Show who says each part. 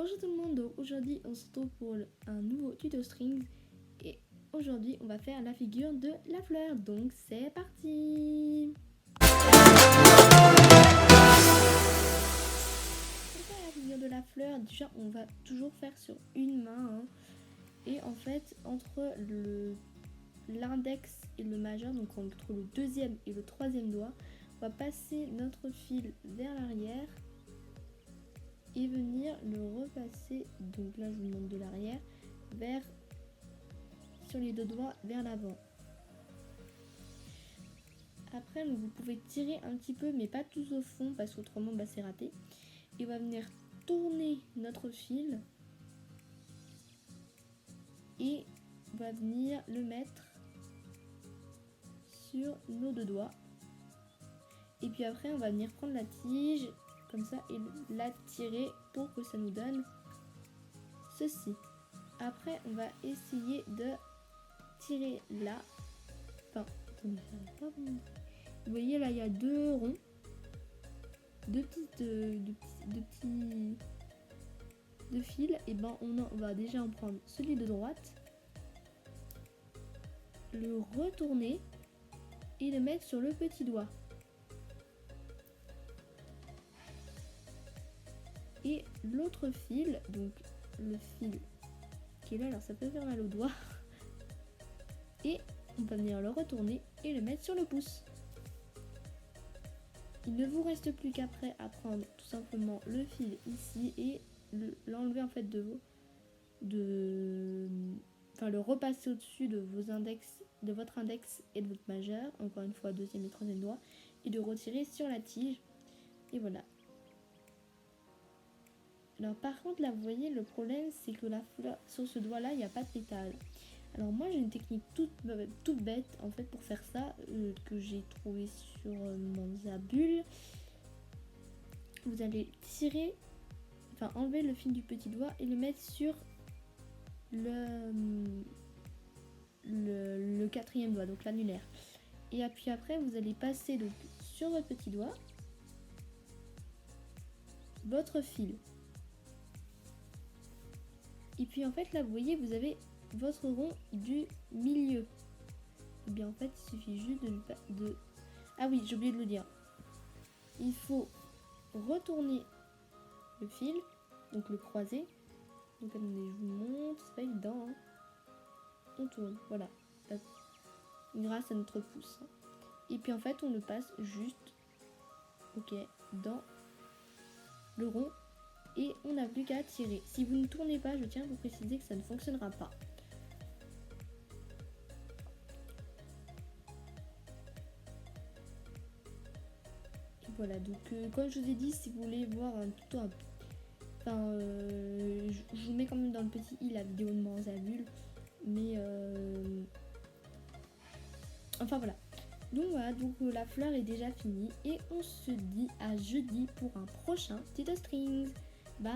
Speaker 1: Bonjour tout le monde, donc aujourd'hui on se retrouve pour un nouveau tuto strings et aujourd'hui on va faire la figure de la fleur, donc c'est parti. Pour faire la figure de la fleur, déjà on va toujours faire sur une main et en fait entre l'index et le majeur, donc entre le deuxième et le troisième doigt, on va passer notre fil vers l'arrière et venir le repasser, donc là je vous montre de l'arrière vers sur les deux doigts vers l'avant. Après donc, vous pouvez tirer un petit peu mais pas tous au fond parce qu'autrement c'est raté, et on va venir tourner notre fil et on va venir le mettre sur nos deux doigts, et puis après on va venir prendre la tige comme ça et la tirer pour que ça nous donne ceci. Après on va essayer de tirer là, enfin attendez, vous voyez là il y a deux ronds, deux fils, et ben on va déjà en prendre celui de droite, le retourner et le mettre sur le petit doigt. Et l'autre fil, donc le fil qui est là, alors ça peut faire mal au doigt, et on va venir le retourner et le mettre sur le pouce. Il ne vous reste plus qu'après à prendre tout simplement le fil ici et l'enlever en fait le repasser au-dessus de votre index et de votre majeur, encore une fois deuxième et troisième doigt, et de retirer sur la tige. Et voilà. Alors par contre là vous voyez le problème c'est que la fleur sur ce doigt là il n'y a pas de pétale. Alors moi j'ai une technique toute bête en fait pour faire ça, que j'ai trouvé sur Manzabul. Vous allez enlever le fil du petit doigt et le mettre sur le quatrième doigt, donc l'annulaire. Et puis après vous allez passer donc sur votre petit doigt votre fil. Et puis en fait là vous voyez vous avez votre rond du milieu. Et bien en fait il suffit juste de... Ah oui, j'ai oublié de le dire. Il faut retourner le fil, donc le croiser. Donc attendez, je vous montre, c'est pas évident. Hein. On tourne, voilà. Grâce à notre pouce. Et puis en fait on le passe juste, ok, dans le rond. Et on n'a plus qu'à tirer. Si vous ne tournez pas, je tiens à vous préciser que ça ne fonctionnera pas. Et voilà, donc comme je vous ai dit, si vous voulez voir un tuto, je vous mets quand même dans le petit i la vidéo de Manzabul. Mais enfin voilà. Donc voilà, donc la fleur est déjà finie. Et on se dit à jeudi pour un prochain tuto strings. Bye.